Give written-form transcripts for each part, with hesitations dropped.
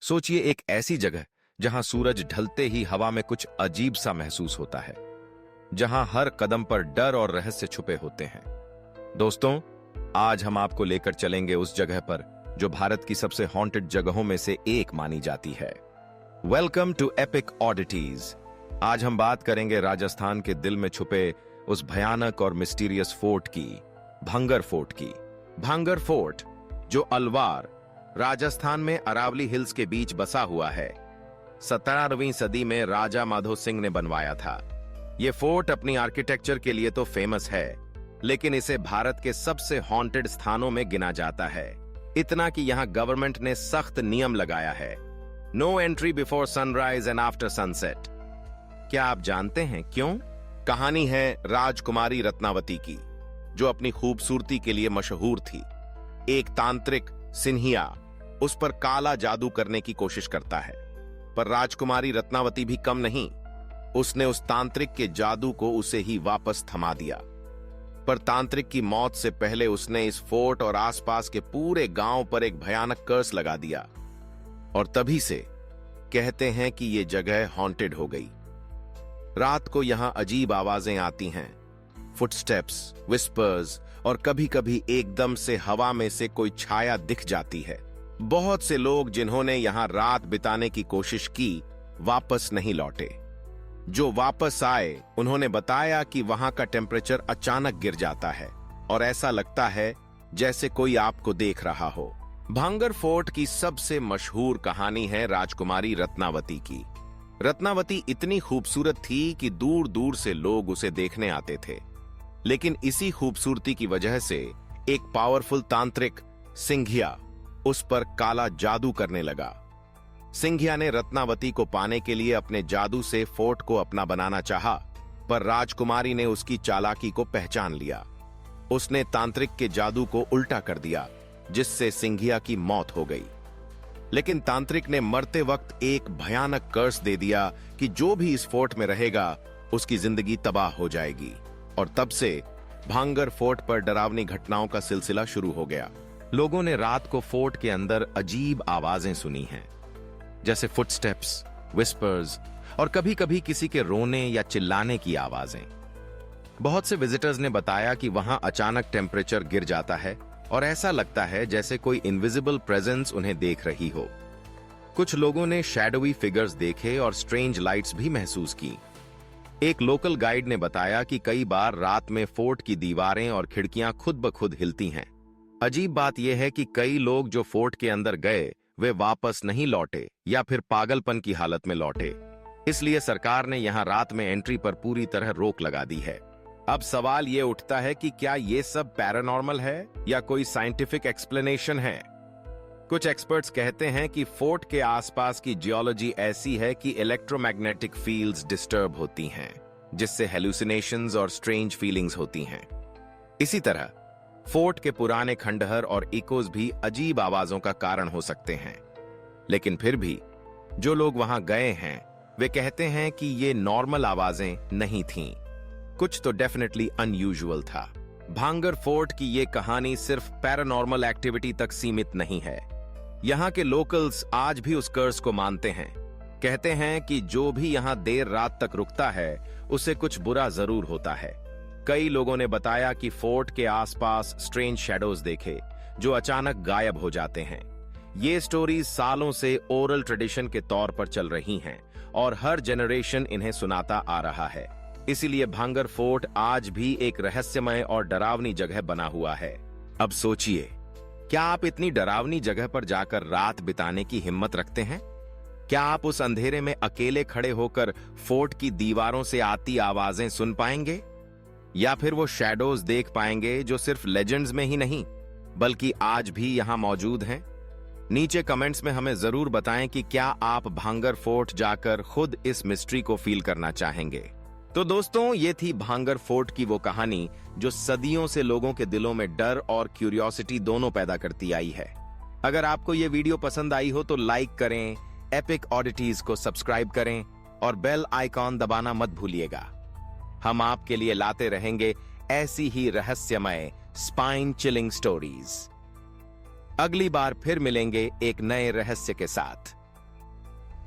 सोचिए एक ऐसी जगह जहां सूरज ढलते ही हवा में कुछ अजीब सा महसूस होता है, जहां हर कदम पर डर और रहस्य छुपे होते हैं। दोस्तों, आज हम आपको लेकर चलेंगे उस जगह पर जो भारत की सबसे हॉन्टेड जगहों में से एक मानी जाती है। Welcome to epic oddities. आज हम बात करेंगे राजस्थान के दिल में छुपे उस भयानक और मिस्टीरियस फोर्ट की, भांगर फोर्ट की। भांगर फोर्ट, जो अलवार, राजस्थान में अरावली हिल्स के बीच बसा हुआ है, 17वीं सदी में राजा माधो सिंह ने बनवाया था। यह फोर्ट अपनी आर्किटेक्चर के लिए तो फेमस है, लेकिन इसे भारत के सबसे हॉन्टेड स्थानों में गिना जाता है। इतना कि यहां गवर्नमेंट ने सख्त नियम लगाया है, no entry before sunrise and after sunset. क्या आप जानते हैं क्यों? कहानी है राजकुमारी रत्नावती की, जो अपनी खूबसूरती के लिए मशहूर थी। एक तांत्रिक सिन्हिया उस पर काला जादू करने की कोशिश करता है, पर राजकुमारी रत्नावती भी कम नहीं। उसने उस तांत्रिक के जादू को उसे ही वापस थमा दिया। पर तांत्रिक की मौत से पहले उसने इस फोर्ट और आसपास के पूरे गांव पर एक भयानक कर्स लगा दिया, और तभी से कहते हैं कि यह जगह हॉन्टेड हो गई। रात को यहां अजीब आवाजें आती हैं, फुटस्टेप्स, विस्पर्स, और कभी कभी एकदम से हवा में से कोई छाया दिख जाती है। बहुत से लोग जिन्होंने यहां रात बिताने की कोशिश की, वापस नहीं लौटे। जो वापस आए, उन्होंने बताया कि वहां का टेम्परेचर अचानक गिर जाता है और ऐसा लगता है जैसे कोई आपको देख रहा हो। भांगर फोर्ट की सबसे मशहूर कहानी है राजकुमारी रत्नावती की। रत्नावती इतनी खूबसूरत थी कि दूर दूर से लोग उसे देखने आते थे, लेकिन इसी खूबसूरती की वजह से एक पावरफुल तांत्रिक सिंघिया उस पर काला जादू करने लगा। सिंघिया ने रत्नावती को पाने के लिए अपने जादू से फोर्ट को अपना बनाना चाहा, पर राजकुमारी ने उसकी चालाकी को पहचान लिया। उसने तांत्रिक के जादू को उल्टा कर दिया, जिससे सिंघिया की मौत हो गई। लेकिन तांत्रिक ने मरते वक्त एक भयानक कर्स दे दिया कि जो भी इस फोर्ट में रहेगा उसकी जिंदगी तबाह हो जाएगी। और तब से भांगर फोर्ट पर डरावनी घटनाओं का सिलसिला शुरू हो गया। लोगों ने रात को फोर्ट के अंदर अजीब आवाजें सुनी हैं, जैसे फुटस्टेप्स, विस्पर्स, और कभी कभी किसी के रोने या चिल्लाने की आवाजें। बहुत से विजिटर्स ने बताया कि वहां अचानक टेम्परेचर गिर जाता है और ऐसा लगता है जैसे कोई इनविजिबल प्रेजेंस उन्हें देख रही हो। कुछ लोगों ने शैडोवी फिगर्स देखे और स्ट्रेंज लाइट्स भी महसूस की। एक लोकल गाइड ने बताया कि कई बार रात में फोर्ट की दीवारें और खिड़कियां खुद ब खुद हिलती हैं। अजीब बात यह है कि कई लोग जो फोर्ट के अंदर गए, वे वापस नहीं लौटे या फिर पागलपन की हालत में लौटे। इसलिए सरकार ने यहां रात में एंट्री पर पूरी तरह रोक लगा दी है। अब सवाल यह उठता है कि क्या यह सब पैरानॉर्मल है या कोई साइंटिफिक एक्सप्लेनेशन है? कुछ एक्सपर्ट्स कहते हैं कि फोर्ट के आसपास की जियोलॉजी ऐसी है कि इलेक्ट्रोमैग्नेटिक फील्ड्स डिस्टर्ब होती हैं, जिससे हेलुसिनेशंस और स्ट्रेंज फीलिंग्स होती हैं। इसी तरह फोर्ट के पुराने खंडहर और इकोज भी अजीब आवाजों का कारण हो सकते हैं। लेकिन फिर भी जो लोग वहां गए हैं, वे कहते हैं कि ये नॉर्मल आवाजें नहीं थीं। कुछ तो डेफिनेटली अनयूजुअल था। भांगर फोर्ट की ये कहानी सिर्फ पैरानॉर्मल एक्टिविटी तक सीमित नहीं है। यहाँ के लोकल्स आज भी उस कर्स को मानते हैं। कहते हैं कि जो भी यहाँ देर रात तक रुकता है, उसे कुछ बुरा जरूर होता है। कई लोगों ने बताया कि फोर्ट के आसपास स्ट्रेंज शैडोज देखे, जो अचानक गायब हो जाते हैं। ये स्टोरीज सालों से ओरल ट्रेडिशन के तौर पर चल रही हैं और हर जनरेशन इन्हें सुनाता आ रहा है। इसीलिए भांगर फोर्ट आज भी एक रहस्यमय और डरावनी जगह बना हुआ है। अब सोचिए, क्या आप इतनी डरावनी जगह पर जाकर रात बिताने की हिम्मत रखते हैं? क्या आप उस अंधेरे में अकेले खड़े होकर फोर्ट की दीवारों से आती आवाजें सुन पाएंगे, या फिर वो शैडोज देख पाएंगे जो सिर्फ लेजेंड्स में ही नहीं बल्कि आज भी यहां मौजूद हैं? नीचे कमेंट्स में हमें जरूर बताएं कि क्या आप भांगर फोर्ट जाकर खुद इस मिस्ट्री को फील करना चाहेंगे। तो दोस्तों, ये थी भांगर फोर्ट की वो कहानी जो सदियों से लोगों के दिलों में डर और क्यूरियोसिटी दोनों पैदा करती आई है। अगर आपको ये वीडियो पसंद आई हो तो लाइक करें, एपिक ऑडिटीज को सब्सक्राइब करें और बेल आइकॉन दबाना मत भूलिएगा। हम आपके लिए लाते रहेंगे ऐसी ही रहस्यमय स्पाइन चिलिंग स्टोरीज। अगली बार फिर मिलेंगे एक नए रहस्य के साथ।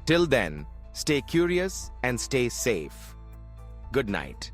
Till then, stay curious and stay safe. Good night.